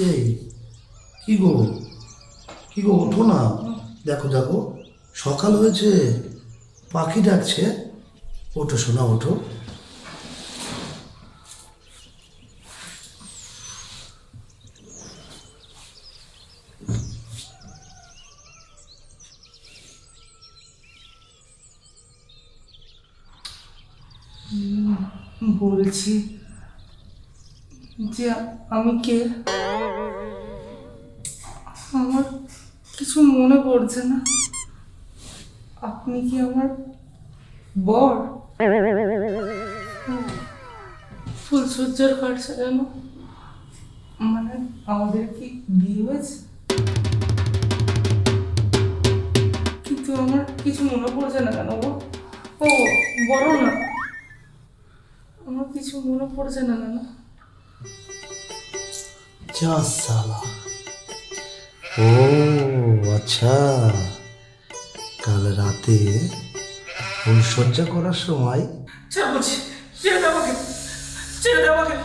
এই কি গো, কি গো, ওঠো না। দেখো দেখো, সকাল হয়েছে, পাখি ডাকছে। ওঠো সোনা, ওঠো। বলছি যে আমি কে, আমার কিছু মনে পড়ছে না। আপনি কি আমার বর? ফুলসজ্জার কাঠ সাজানো, মানে আমাদের কি বিয়ে হয়েছে? কিন্তু আমার কিছু মনে পড়ছে না কেন গো? ও বলো না, আমার কিছু মনে পড়ছে না কেন? যা সালা। ও আচ্ছা, কাল রাতে ফুলসজ্জা করার সময় ছাড় বলছি, ছেড়ে দাও আমাকে, ছেড়ে দাও আমাকে,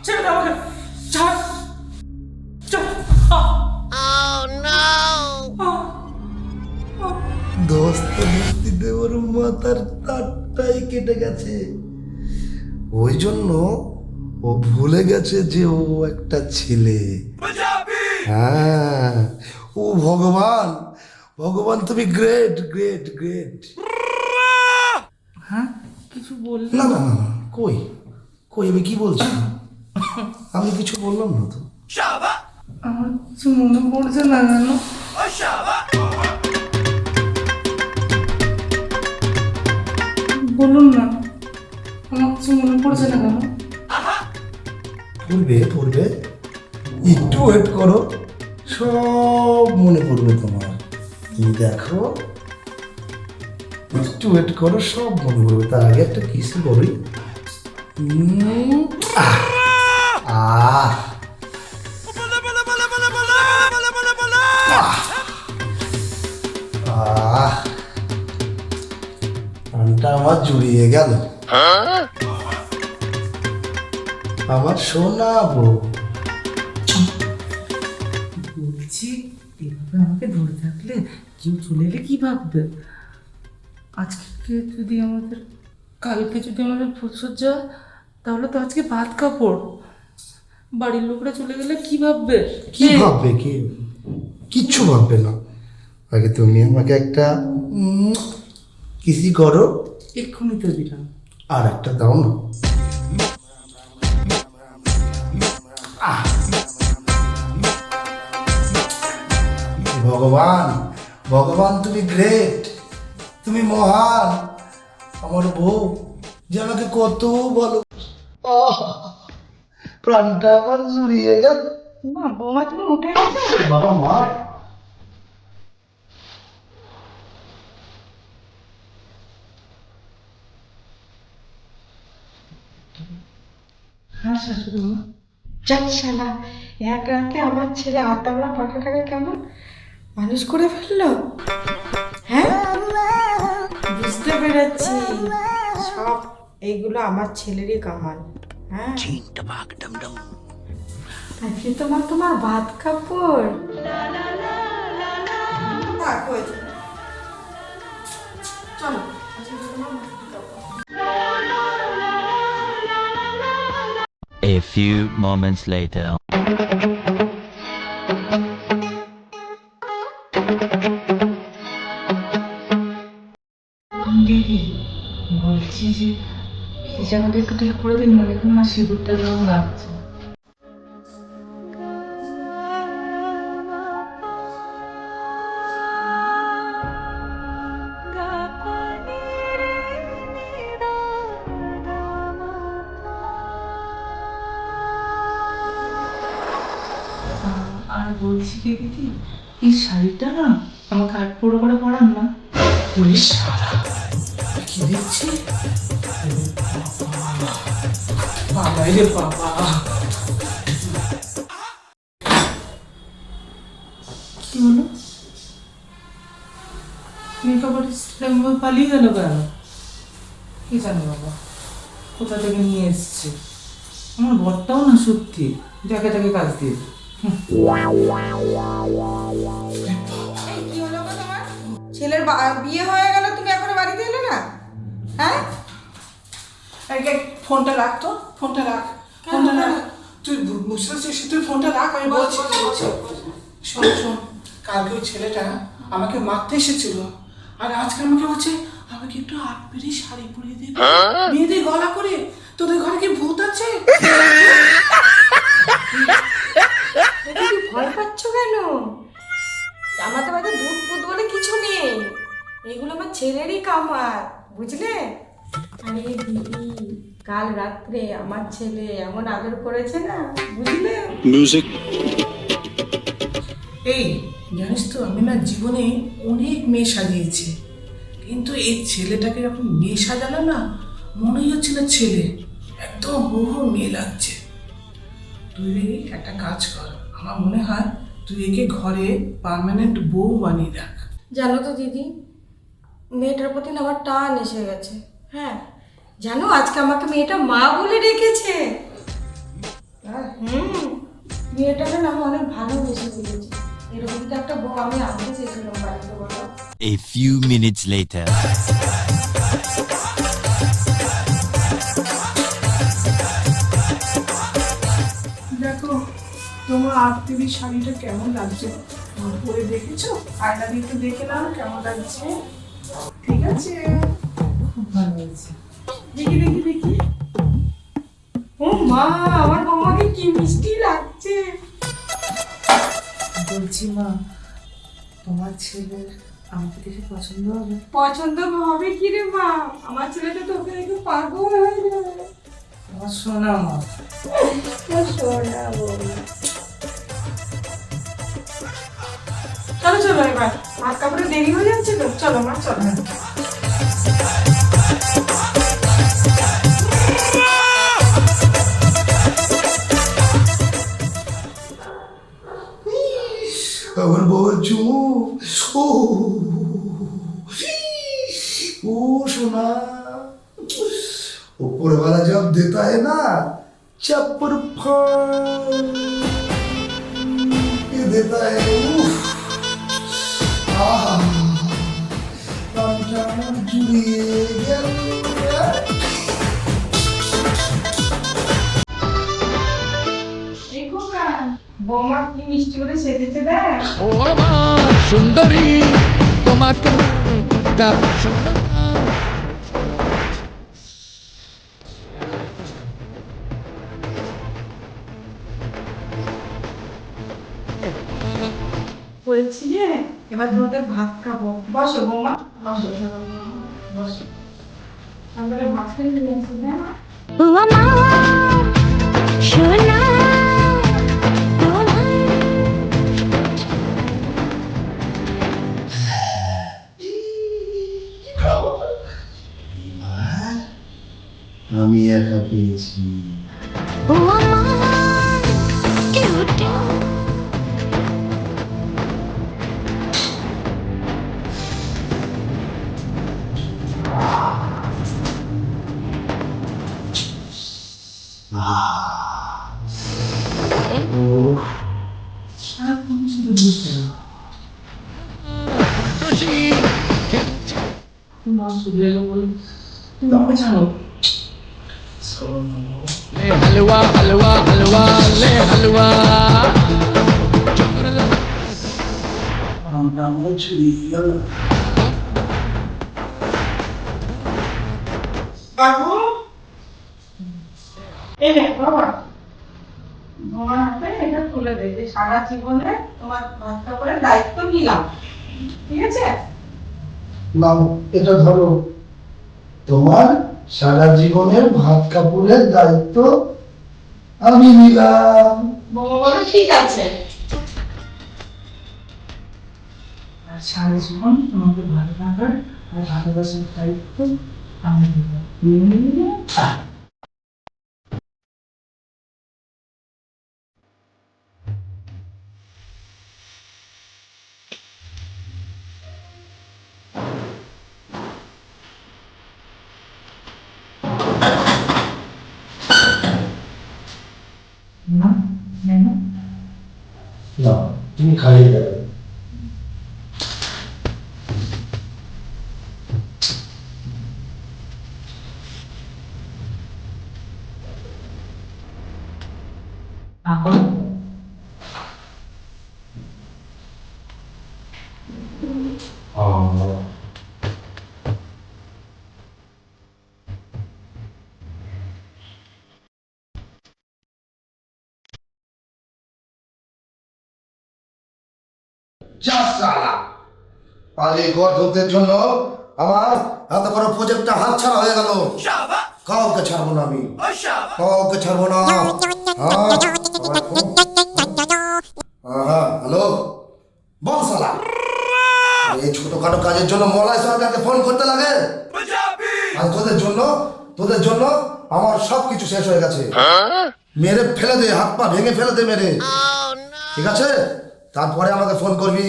ছেড়ে দাও আমাকে, ছাড়, ছাড়। দোস্ত মিষ্টি দেওয়ার মাথার তারটাই কেটে গেছে। ওই জন্য ও ভুলে গেছে যে ও একটা ছেলে। হ্যাঁ, ও ভগবান, ভগবান তুমি গ্রেট গ্রেট গ্রেট। হ্যাঁ, কিছু বললে? না না না না, কই কই আমি কি বলছি? আমি কিছু বললাম না তো। আমার কিছু মনে পড়ছে না কেন? বলুন না, আমার কিছু মনে পড়ছে না কেন? পড়বে পড়বে, একটু ওয়েট করো, সব মনে পড়বে তোমার। তুমি দেখো, একটু ওয়েট করো, সব মনে পড়বে। তার আগে একটা কিছু বলি। আহ আহ আহ, প্রাণটা আমার জুড়িয়ে গেল। আমার সোনা বউ। বলছি, এভাবে আমাকে ধরে থাকলে কেউ চলে এলে কি ভাববে? আজকে যদি আমাদের, কালকে যদি আমাদের ফুলসজ্জা হয়, তাহলে তো আজকে ভাত কাপড়। বাড়ির লোকরা চলে গেলে কি ভাববে? কি ভাববে? কি কিচ্ছু ভাববে না। আগে তুমি আমাকে একটা কিসি করো। এক্ষুনি তো দিলাম। আর একটা দাও না। ভগবান, ভগবান তুমি গ্রেট, তুমি মহান। আমার বউ যে আমাকে কত বলো, প্রাণটা আমার জুড়িয়ে গেল। মা, বৌমা তুমি উঠে গেছো? বাবা মা, হ্যাঁ শাশুড়ি মা। যাক শালা, এক রাতে আমার ছেলে আটানা পাখাটাকে কেমন মানুষ করে ফেললো। হ্যাঁ, বুঝতে পেরেছি, সব এইগুলো আমার ছেলেরই কামাল। হ্যাঁ, আজকে তোমার তোমার ভাত কাপড়। থাক, হয়েছে। চলো, আজকে তোমার ভাত কাপড়। A few moments later. দিদি, বলছি যে এই জায়গাটা একটু ঠিক করে দিন না, দেখুন না সিঁদুরটা কেমন লাগছে। আর বলছি কি দিদি, এই শাড়িটা না আমাকে আর পুরো করে পরান না। পুলিশ কি দেখছি? বাবা রে বাবা, কি হলো? মেকআপ আর্টিস্টটা পালিয়ে গেল কেন? কি জানো বাবা, কোথা থেকে নিয়ে এসছে। আমার বরটাও না সত্যি যাকে তাকে কাজ দিয়ে, এই কি হলো গো তোমার? ছেলের বিয়ে হয়ে গেল, তুমি এখনো বাড়িতে এলে না? হ্যাঁ, ফোনটা রাখ তো, ফোনটা রাখ, ফোনটা রাখ। তুই বুঝতে পারছিস, তুই ফোনটা রাখ, আমি বলছি। শোন শোন, কালকে ওই ছেলেটা আমাকে মারতে এসেছিল, আর আজকে আমাকে বলছে আমাকে একটু হাত পেরে শাড়ি পরিয়ে দেবে, দিয়ে দিয়ে গলা করে। তোদের ঘরে কি ভূত আছে? তুমি ভয় পাচ্ছ কেন? আমাদের বাড়িতে ভূত ভূত বলে কিছু নেই, এগুলো আমার ছেলেরই কামার, বুঝলে? আরে দিদি, কাল রাত্রে আমার ছেলে এমন আদর করেছে না, বুঝলে? এই জানিস তো, আমি না জীবনে অনেক মেয়ে সাজিয়েছি, কিন্তু এই ছেলেটাকে যখন মেয়ে সাজালো না, মনেই হচ্ছে না ছেলে, একদম বহু মেয়ে লাগছে। তুই একটা কাজ কর, আমার মনে হয় তুই একে ঘরে পার্মানেন্ট বউ বানিয়ে রাখ। জানো তো দিদি, মেয়েটার প্রতি না আমার টান এসে গেছে। হ্যাঁ, জানো আজকে আমাকে মেয়েটা মা বলে ডেকেছে। মেয়েটাকে না আমি অনেক ভালোবেসে ফেলেছি। এরকম তো একটা বউ আমি আনতে চেয়েছিলাম বাড়িতে, বলো। A few minutes later. দেখো তোমার আত্মীয় শাড়িটা কেমন লাগছে, পরে দেখেছো? আয়না দিয়ে একটু দেখে নাও কেমন লাগছে। ঠিক আছে, খুব ভালো হয়েছে। দেখি দেখি দেখি। ও মা, আমার বৌমাকে কি মিষ্টি লাগছে। বলছি মা, তোমার ছেলের আমাকে দেখে পছন্দ হবে? পছন্দ হবে কি রে মা? আমার ছেলেটা তোকে দেখে পাগল হয়ে যাবে। আমার সোনা মা। সোনা বৌমা। চলো চলো, এবার ভাত কাপড়ে দেরি হয়ে যাচ্ছে তো, চলো মা চলো। আমার বাবার চুমু, ও ও सोना, ऊपर वाला जब देता है ना चप्पर फाड़ के देता है, उफ, आहा, प्राण जुड़िए गया। দেখো না, বৌমা কি মিষ্টি করে সেজেছে দেখ। ও মা সুন্দরী, তোমাকে ডাক সুন্দর। বলছি যে এবার তোমাদের ভাত খাবো, বসো বৌমা, বসো বসো। আমরা ভাত খেয়ে নিয়েছি না? আমি একা পেয়েছি। ले हलवा हलवा हलवा ले हलवा। বাবু, এই দেখ বাবা, তোমার হাতে এটা তুলে দে, যে সারা জীবনে তোমার ভাত কাপড়ের দায়িত্ব নিলাম, ঠিক আছে? নাও এটা ধরো, তোমার সারা জীবনের ভাত কাপড়ের দায়িত্ব আমি নিলাম। বৌমা বলো ঠিক আছে। আর সারা জীবন তোমাকে ভালো লাগার আর ভালোবাসার দায়িত্ব আমি দিলাম। না, তুমি খাইয়ে দেবে। যা শালা, আজ এই ঘর ঢুকতে জন্য আমার এত বড় প্রজেক্টটা হাত ছাড়া হয়ে গেল। কাউকে ছাড়বো না আমি, কাউকে ছাড়বো না। হ্যালো, বল শালা, এই ছোটখাটো কাজের জন্য মলয় সরকারকে ফোন করতে লাগে? আর তোদের জন্য আমার সব কিছু শেষ হয়ে গেছে। মেরে ফেলে দে, হাত পা ভেঙে ফেলে দে মেরে, ঠিক আছে? তারপরে আমাকে ফোন করবি।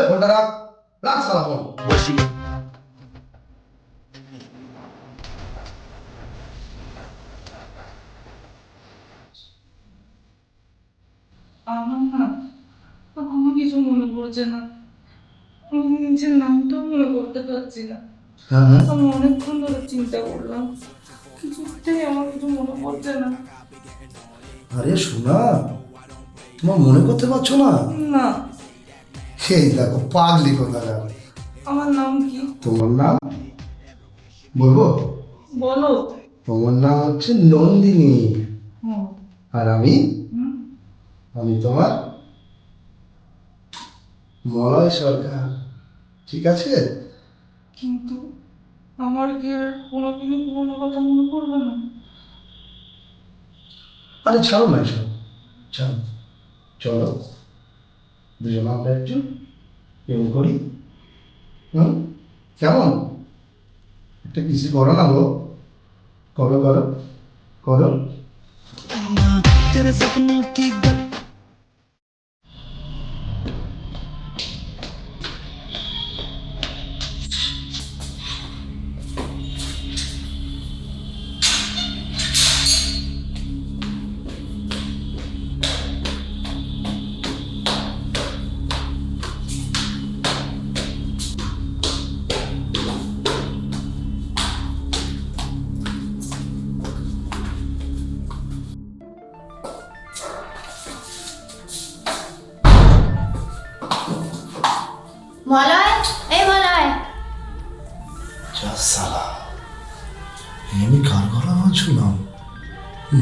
ফোনটা রাখ, রাখ শালা ফোন। আমার না কোনো কিছু মনে পড়ছে না, আমি নিজের নামটাও মনে করতে পারছি না। আমি অনেকক্ষণ ধরে চিন্তা করলাম, কিছুতেই আমার কিছু মনে পড়ছে না। আরে শোনা, তোমার মনে করতে পারছো না? না। সেই দেখো পাগলি কোথাকার। আমার নাম কি? তোমার নাম বলবো? বলো। তোমার নাম হচ্ছে নন্দিনী, হুম। আর আমি তোমার মলয় সরকার, ঠিক আছে? কিন্তু আমার কি আর কোনোদিনও কোনো কথা মনে পড়বে না? আরে ছাড়ো না এসব, ছাড়ো, চলো দুজন আমরা একটু প্রেম করি। কেমন? একটা কিছু করো না গো, করো করো করো। মলয়, এই মলয়, যা সালা, আমি কার গলা শুনলাম?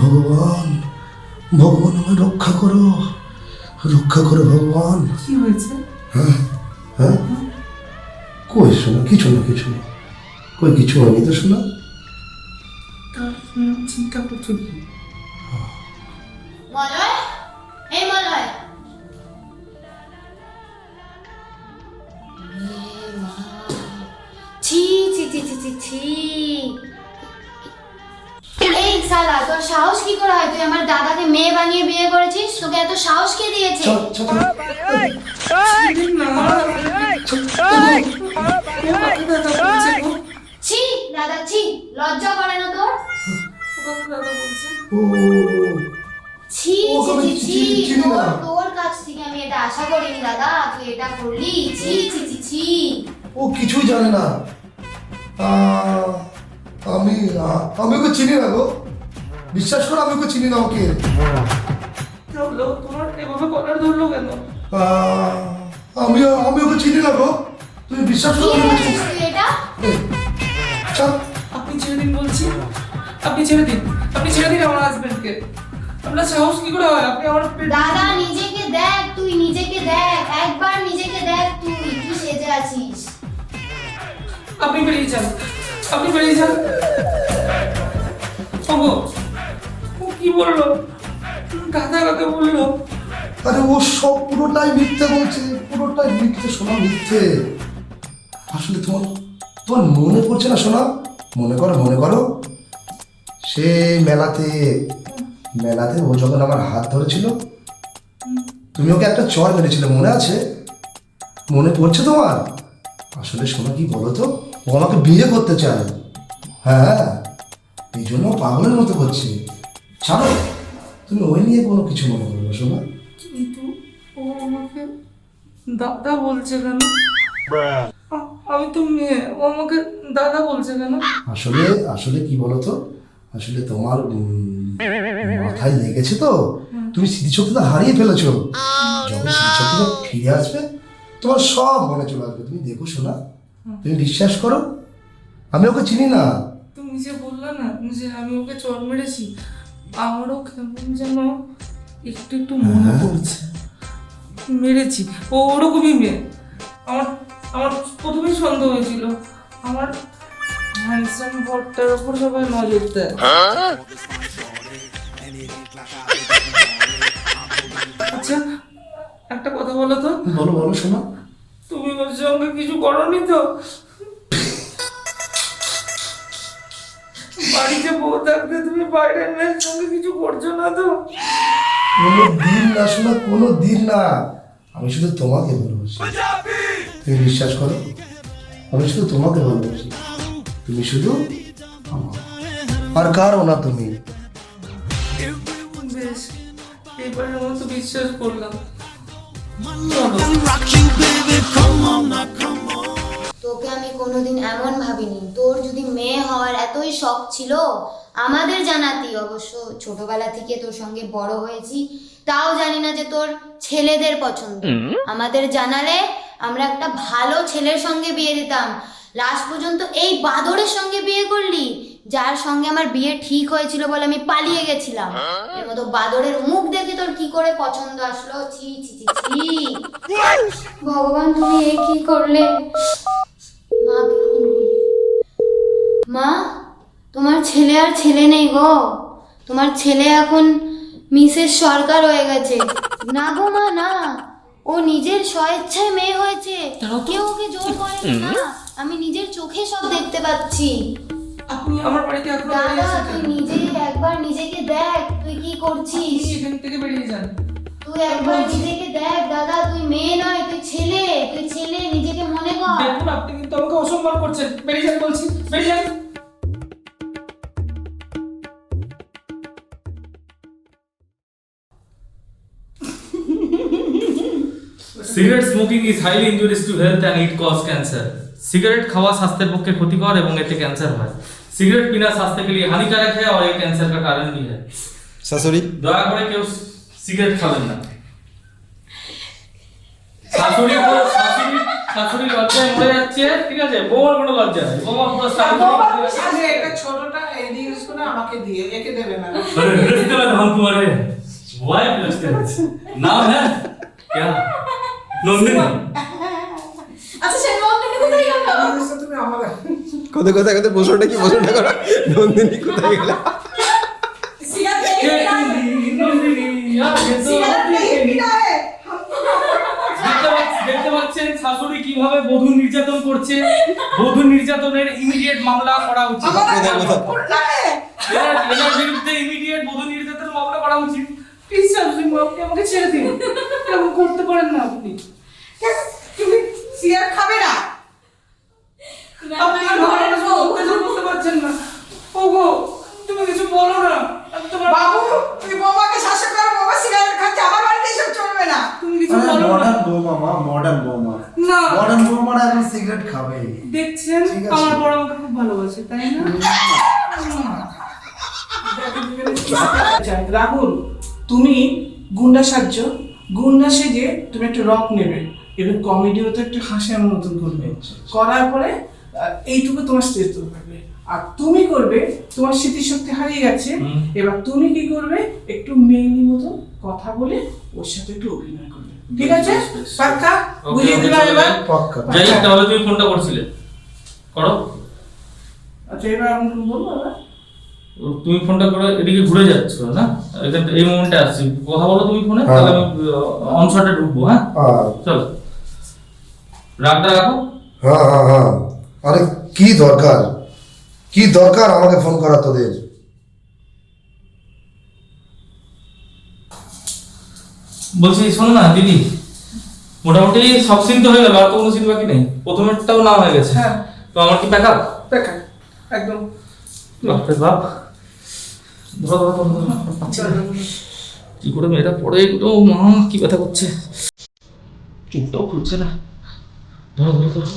ভগবান, ভগবান আমায় রক্ষা করো, রক্ষা করো ভগবান। কি হয়েছে? হ্যাঁ, কই শোনা, কিছু না কিছু না, কই কিছু হয়নি তো শোনা। তার চিন্তা করছো কি? মলয়, এই মলয়। ছি ছি ছি ছি ছি ছি। এই শালা, তোর সাহস কি করে হয়? তুই আমার দাদাকে মেয়ে বানিয়ে বিয়ে করেছিস? তোকে এত সাহস কে দিয়েছে? ছি দাদা, ছি, লজ্জা করে না তোর? ছি ছি ছি ছি, তোর কাছ থেকে আমি এটা আশা করিনি দাদা, তুই এটা করলি। ছি ছি ছি ছি। ও কিছুই জানে না। আমি ওকে চিনি না গো, বিশ্বাস করো, আমি ওকে চিনি না ওকে। তোমার এভাবে কলার ধরলো কেন? আমি ওকে চিনি না গো, তুমি বিশ্বাস কি করো। বলছিস তুই এটা? আপনি ছেড়ে দিন বলছি, আপনি ছেড়ে দিন, আপনি ছেড়ে দিন আমার হাজবেন্ডকে। আপনার সাহস কি করে হয়? আপনি আমার দাদা নিজেকে দেখ, তুই নিজেকে দেখ, একবার নিজেকে দেখ, তুই কি সেজে আছিস? আপনি বেরিয়ে যান, আপনি বেরিয়ে যান। ওগো, ও কি বললো? গাধা গাধা বললো। আরে ও সব পুরোটাই মিথ্যে বলছে, পুরোটাই মিথ্যে শোনা, মিথ্যে। আসলে তোমার মনে পড়ছে না শোনা? মনে করো সেই মেলাতে ও যখন আমার হাত ধরেছিল, তুমি ওকে একটা চড় মেরেছিলে, মনে আছে? মনে পড়ছে তোমার? আসলে শোনা কি বলো তো, ও আমাকে বিয়ে করতে চায়। হ্যাঁ, এই জন্য পাগলের মতো করছে। ছাড়ো, তুমি ওই নিয়ে কোনো কিছু মনে করো না শোনা? কিন্তু ও আমাকে দাদা বলছে কেন? আমি তো মেয়ে, ও আমাকে দাদা বলছে কেন? আসলে আসলে কি বলতো, আসলে তোমার মাথায় লেগেছে তো, তুমি স্মৃতিশক্তিটা হারিয়ে ফেলেছো। যখন স্মৃতিশক্তিটা ফিরে আসবে তোমার সব মনে চলে আসবে। তুমি দেখো শোনা, তুমি বিশ্বাস করো, আমি ওকে চিনি না। তুমি যে বললে না যে আমি ওকে চড় মেরেছি, আমারও কেমন যেন একটু একটু মনে পড়ছে। মেরেছি, ও ওরকমই মেয়ে। আমার আমার প্রথমেই সন্দেহ হয়েছিল, আমার হ্যান্ডসাম বরটার ওপর সবাই নজর দেয়। আচ্ছা একটা কথা বলো তো, বলো বলো শোনা। তুমি ওর সঙ্গে কিছু করনি তো? বাড়িতে বউ থাকতে তুমি বাইরের মেয়ের সঙ্গে কিছু করছো না তো? কোনো দিন না শোনা, কোনো দিন না। আমি শুধু তোমাকে ভালোবাসি, তুমি বিশ্বাস করো, আমি শুধু তোমাকে ভালোবাসি। তুমি শুধু আমার, আর কারো না তুমি। বেশ, এবারের মতো বিশ্বাস করলাম। তোকে আমি কোনোদিন এমন ভাবিনি, তোর যদি মেয়ে হওয়ার এতই শখ ছিল আমাদের জানাতি। অবশ্য ছোটবেলা থেকে তোর সঙ্গে বড় হয়েছি, তাও জানি না যে তোর ছেলেদের পছন্দ। আমাদের জানালে আমরা একটা ভালো ছেলের সঙ্গে বিয়ে দিতাম। লাস্ট পর্যন্ত এই বাদরের সঙ্গে বিয়ে করলি, যার সঙ্গে আমার বিয়ে ঠিক হয়েছিল বলে আমি পালিয়ে গেছিলাম। এর মতো বাদরের মুখ দেখে তোর কি করে পছন্দ আসলো? ছি ছি ছি ছি, ভগবান তুমি এ কি করলে? মা, তোমার ছেলে আর ছেলে নেই গো, তোমার ছেলে এখন মিসেস সরকার হয়ে গেছে। না গো মা না, ও নিজের স্বেচ্ছায় মেয়ে হয়েছে, কেউ ওকে জোর করেনি না, আমি নিজের চোখে সব দেখতে পাচ্ছি। আপনি আমার বাড়িতে এখন দাদা তুই নিজে একবার নিজেকে দেখ, তুই কি করছিস? এখান থেকে বেরিয়ে যান। তুই একবার নিজেকে দেখ দাদা, তুই মেয়ে নয়, তুই ছেলে, তুই ছেলে, নিজেকে মনে কর। দেখুন আপনি কিন্তু আমাকে অসম্মান করছেন, বেরিয়ে যান বলছি, বেরিয়ে যান। Cigarette smoking is highly injurious to health and it cause cancer. Cigarette খাওয়া স্বাस्थ्य পক্ষে ক্ষতিকর এবং এতে ক্যান্সার হয়। सिगरेट पीना स्वास्थ्य के लिए हानिकारक है और ये कैंसर का कारण भी है। শাশুড়ি দয়া করে কেউ সিগারেট খাবেন না। শাশুড়ি লজ্জায় মরে যাচ্ছে, ঠিক আছে? বউর কোনো লজ্জা নেই, বউ পুরো আরে একটা ছোটটা এডিউস করে আমাকে দিয়ে, একে দেবে না। अरे रिश्ते में हम तुम्हारे वाइफ लगते हैं। नाम है क्या? नंदिनी। আচ্ছা সে নন্দিনী কোথায় গেল? এডিউসটা তুমি আমাকে কোথায় কোথায় কোথায় বসনটা কি বসনটা করো নন্দিনী কোথায় গেল? সিগারেট के नंदिनी आगे तो দেখতে পাচ্ছেন শাশুড়ি কিভাবে বধূ নির্যাতন করছে। বধূ নির্যাতনের ইমিডিয়েট মামলা করা উচিত। এনার বিরুদ্ধে ইমিডিয়েট বধূ নির্যাতন মামলা করা উচিত। প্লিজ শাশুড়ি মা, আপনি আমাকে ছেড়ে দিন, এরকম করতে পারেন না আপনি। তুমি সিগারেট খাবে না? আপনি আর ঘরে বুঝতে পারছেন না। ওগো তুমি কিছু বলো না, আমি তোমার বাবু তুমি বৌমাকে শাসন করো, বৌমা সিগারেট খাচ্ছে, আমার বাড়িতে এসব চলবে না। তুমি কিছু বলো না। মডার্ন বৌমা, মা মডার্ন বৌমা, না মডার্ন বৌমারা এখন সিগারেট খাবে। দেখছেন ঠিক আছে। আমার বড় আমাকে খুব ভালোবাসে, তাই না? রাহুল, তুমি গুন্ডা সাজছ, গুন্ডা সেজে তুমি একটা রক নেবে এবং কমেডিও তো একটু হাসির মতন করবে, করার পরে এইটুকু তোমার স্টেজ তো থাকবে। আর তুমি করবে, তোমার স্মৃতিশক্তি হারিয়ে গেছে, এবার তুমি কি করবে, একটু মেয়েলি মতো কথা বলে ওর সাথে একটু অভিনয় করবে, ঠিক আছে? পাক্কা বুঝিয়ে দিলাম এবার। পাক্কা। যাই হোক, তাহলে তুমি ফোনটা করছিলে, করো। আচ্ছা এবার আমি বলবো না? তুমি ফোনটা করে এদিকে ঘুরে যাচ্ছ না, এই মোমেন্টে আসছি, কথা বলো তুমি ফোনে, তাহলে আমি অনশটে ঢুকবো। হ্যাঁ চলো, রাগটা রাখো। হ্যাঁ হ্যাঁ হ্যাঁ, আরে কি দরকার, কি দরকার আমাকে ফোন করা তোদের? বলছি শোনো না দিদি, মোটামুটি সব সিন তো হয়ে গেল, আর তো কোনো সিন বাকি নেই। প্রথমেরটাও না হয়ে গেছে। হ্যাঁ তো আমার কি প্যাক আপ? দেখা একদম। বাপরে বাপ, ধরো ধরো ধরো, ধরো, পাচ্ছি না। কি করে মেয়েটা পড়ে এগুলো, মা কি ব্যথা করছে, চোখটাও খুলছে না। ধরো ধরো ধরো